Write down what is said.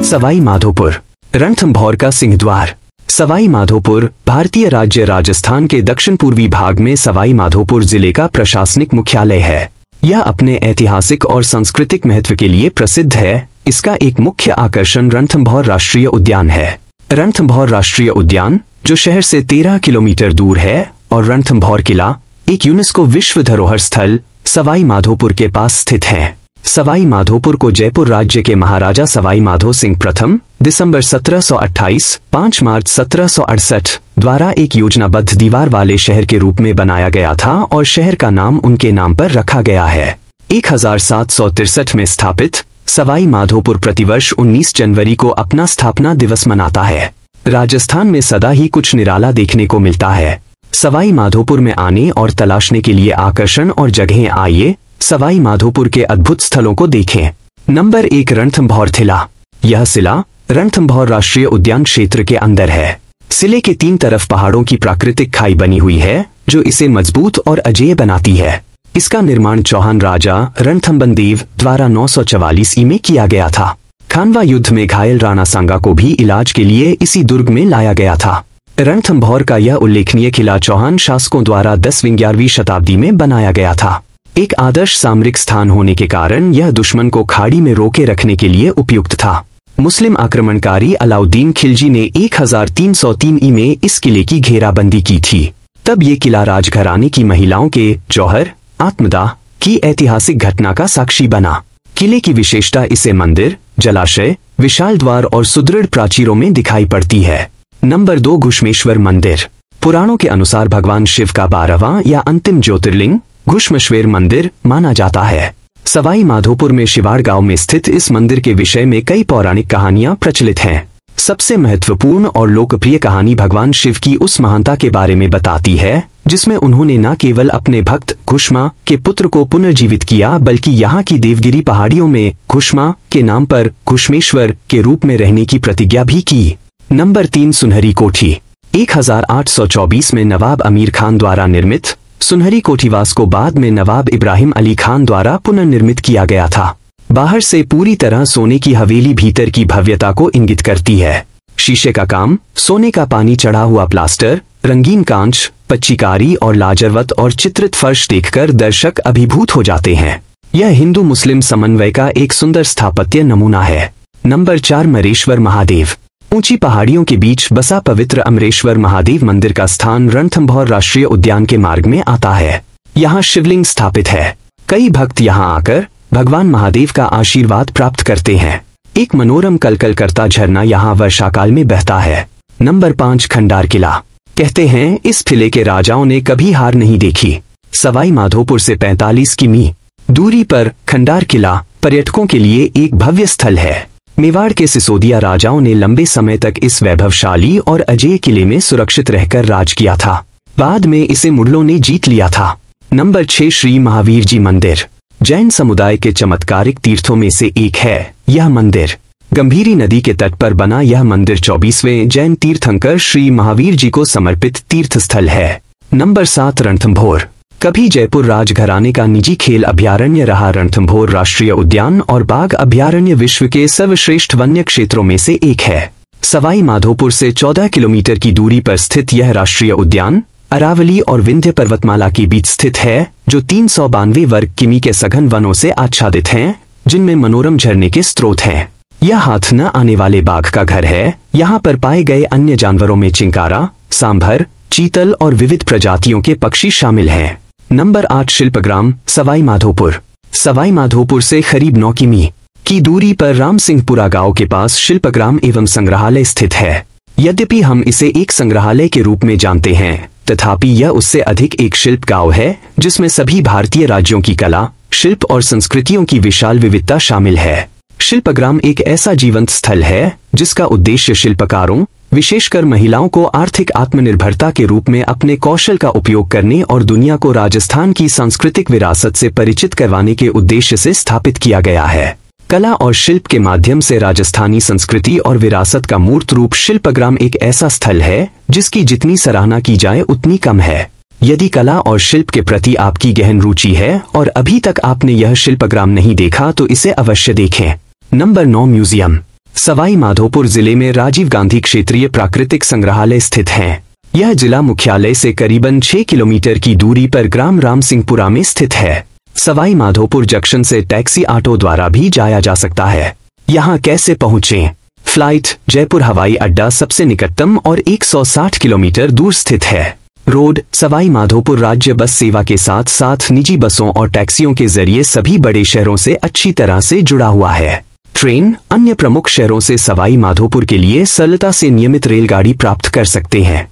सवाई माधोपुर, रणथंभौर का सिंहद्वार। सवाई माधोपुर भारतीय राज्य राजस्थान के दक्षिण पूर्वी भाग में सवाई माधोपुर जिले का प्रशासनिक मुख्यालय है। यह अपने ऐतिहासिक और सांस्कृतिक महत्व के लिए प्रसिद्ध है। इसका एक मुख्य आकर्षण रणथंभौर राष्ट्रीय उद्यान है। रणथंभौर राष्ट्रीय उद्यान, जो शहर से 13 किलोमीटर दूर है, और रणथंभौर किला, एक यूनेस्को विश्व धरोहर स्थल, सवाई माधोपुर के पास स्थित है। सवाई माधोपुर को जयपुर राज्य के महाराजा सवाई माधो सिंह प्रथम दिसंबर 1728, 5 मार्च 1768 द्वारा एक योजनाबद्ध दीवार वाले शहर के रूप में बनाया गया था और शहर का नाम उनके नाम पर रखा गया है। 1763 में स्थापित सवाई माधोपुर प्रतिवर्ष 19 जनवरी को अपना स्थापना दिवस मनाता है। राजस्थान में सदा ही कुछ निराला देखने को मिलता है। सवाई माधोपुर में आने और तलाशने के लिए आकर्षण और जगहें। आइए सवाई माधोपुर के अद्भुत स्थलों को देखें। नंबर 1, रणथंभौर किला। यह किला रणथंभौर राष्ट्रीय उद्यान क्षेत्र के अंदर है। किले के 3 तरफ पहाड़ों की प्राकृतिक खाई बनी हुई है, जो इसे मजबूत और अजेय बनाती है। इसका निर्माण चौहान राजा रणथंभौर द्वारा 944 में किया गया था। खानवा युद्ध में घायल राणा सांगा को भी इलाज के लिए इसी दुर्ग में लाया गया था। रणथंभौर का यह उल्लेखनीय किला चौहान शासकों द्वारा 10वीं-11वीं शताब्दी में बनाया गया था। एक आदर्श सामरिक स्थान होने के कारण यह दुश्मन को खाड़ी में रोके रखने के लिए उपयुक्त था। मुस्लिम आक्रमणकारी अलाउद्दीन खिलजी ने 1303 में इस किले की घेराबंदी की थी। तब ये किला राजघराने की महिलाओं के जौहर आत्मदाह की ऐतिहासिक घटना का साक्षी बना। किले की विशेषता इसे मंदिर, जलाशय, विशाल द्वार और सुदृढ़ प्राचीरों में दिखाई पड़ती है। नंबर 2, घुश्मेश्वर मंदिर। पुराणों के अनुसार भगवान शिव का 12वां या अंतिम ज्योतिर्लिंग घुश्मेश्वर मंदिर माना जाता है। सवाई माधोपुर में शिवाड़ गांव में स्थित इस मंदिर के विषय में कई पौराणिक कहानियां प्रचलित हैं। सबसे महत्वपूर्ण और लोकप्रिय कहानी भगवान शिव की उस महानता के बारे में बताती है, जिसमें उन्होंने न केवल अपने भक्त घुश्मा के पुत्र को पुनर्जीवित किया, बल्कि यहाँ की देवगिरी पहाड़ियों में घुश्मा के नाम पर घुश्मेश्वर के रूप में रहने की प्रतिज्ञा भी की। नंबर 3, सुनहरी कोठी। 1824 में नवाब अमीर खान द्वारा निर्मित सुनहरी कोठीवास को बाद में नवाब इब्राहिम अली खान द्वारा पुनर्निर्मित किया गया था। बाहर से पूरी तरह सोने की हवेली भीतर की भव्यता को इंगित करती है। शीशे का काम, सोने का पानी चढ़ा हुआ प्लास्टर, रंगीन कांच, पच्चीकारी और लाजरवत और चित्रित फर्श देखकर दर्शक अभिभूत हो जाते हैं। यह हिंदू मुस्लिम समन्वय का एक सुंदर स्थापत्य नमूना है। नंबर 4, मरेश्वर महादेव। ऊंची पहाड़ियों के बीच बसा पवित्र अमरेश्वर महादेव मंदिर का स्थान रणथंभौर राष्ट्रीय उद्यान के मार्ग में आता है। यहाँ शिवलिंग स्थापित है। कई भक्त यहाँ आकर भगवान महादेव का आशीर्वाद प्राप्त करते हैं। एक मनोरम कलकल करता झरना यहाँ वर्षाकाल में बहता है। नंबर 5, खंडार किला। कहते हैं इस किले के राजाओं ने कभी हार नहीं देखी। सवाई माधोपुर से 45 किमी दूरी पर खंडार किला पर्यटकों के लिए एक भव्य स्थल है। मेवाड़ के सिसोदिया राजाओं ने लंबे समय तक इस वैभवशाली और अजेय किले में सुरक्षित रहकर राज किया था। बाद में इसे मुगलों ने जीत लिया था। नंबर 6, श्री महावीर जी मंदिर। जैन समुदाय के चमत्कारिक तीर्थों में से एक है यह मंदिर। गंभीरी नदी के तट पर बना यह मंदिर 24वें जैन तीर्थंकर श्री महावीर जी को समर्पित तीर्थ स्थल है। नंबर 7, रणथंभौर। कभी जयपुर राजघराने का निजी खेल अभयारण्य रहा रणथंभौर राष्ट्रीय उद्यान और बाघ अभयारण्य विश्व के सर्वश्रेष्ठ वन्य क्षेत्रों में से एक है। सवाई माधोपुर से 14 किलोमीटर की दूरी पर स्थित यह राष्ट्रीय उद्यान अरावली और विंध्य पर्वतमाला के बीच स्थित है, जो 392 वर्ग किमी के सघन वनों से आच्छादित हैं, जिनमें मनोरम झरने के स्रोत हैं। यह हाथ न आने वाले बाघ का घर है। यहाँ पर पाए गए अन्य जानवरों में चिंकारा, सांभर, चीतल और विविध प्रजातियों के पक्षी शामिल हैं। नंबर 8, शिल्पग्राम। सवाई माधोपुर। सवाई माधोपुर से करीब 9 किमी की दूरी पर राम सिंहपुरा गांव के पास शिल्पग्राम एवं संग्रहालय स्थित है। यद्यपि हम इसे एक संग्रहालय के रूप में जानते हैं, तथापि यह उससे अधिक एक शिल्प गांव है, जिसमें सभी भारतीय राज्यों की कला, शिल्प और संस्कृतियों की विशाल विविधता शामिल है। शिल्पग्राम एक ऐसा जीवंत स्थल है जिसका उद्देश्य शिल्पकारों, विशेषकर महिलाओं को आर्थिक आत्मनिर्भरता के रूप में अपने कौशल का उपयोग करने और दुनिया को राजस्थान की सांस्कृतिक विरासत से परिचित करवाने के उद्देश्य से स्थापित किया गया है। कला और शिल्प के माध्यम से राजस्थानी संस्कृति और विरासत का मूर्त रूप शिल्पग्राम एक ऐसा स्थल है जिसकी जितनी सराहना की जाए उतनी कम है। यदि कला और शिल्प के प्रति आपकी गहन रुचि है और अभी तक आपने यह शिल्पग्राम नहीं देखा तो इसे अवश्य देखें। Number 9, museum. सवाई माधोपुर जिले में राजीव गांधी क्षेत्रीय प्राकृतिक संग्रहालय स्थित है। यह जिला मुख्यालय से करीबन 6 किलोमीटर की दूरी पर ग्राम राम सिंहपुरा में स्थित है। सवाई माधोपुर जंक्शन से टैक्सी ऑटो द्वारा भी जाया जा सकता है। यहाँ कैसे पहुँचें? फ्लाइट जयपुर हवाई अड्डा सबसे निकटतम और 160 किलोमीटर दूर स्थित है। रोड सवाई माधोपुर राज्य बस सेवा के साथ साथ निजी बसों और टैक्सियों के जरिए सभी बड़े शहरों से अच्छी तरह से जुड़ा हुआ है। ट्रेन अन्य प्रमुख शहरों से सवाई माधोपुर के लिए सरलता से नियमित रेलगाड़ी प्राप्त कर सकते हैं।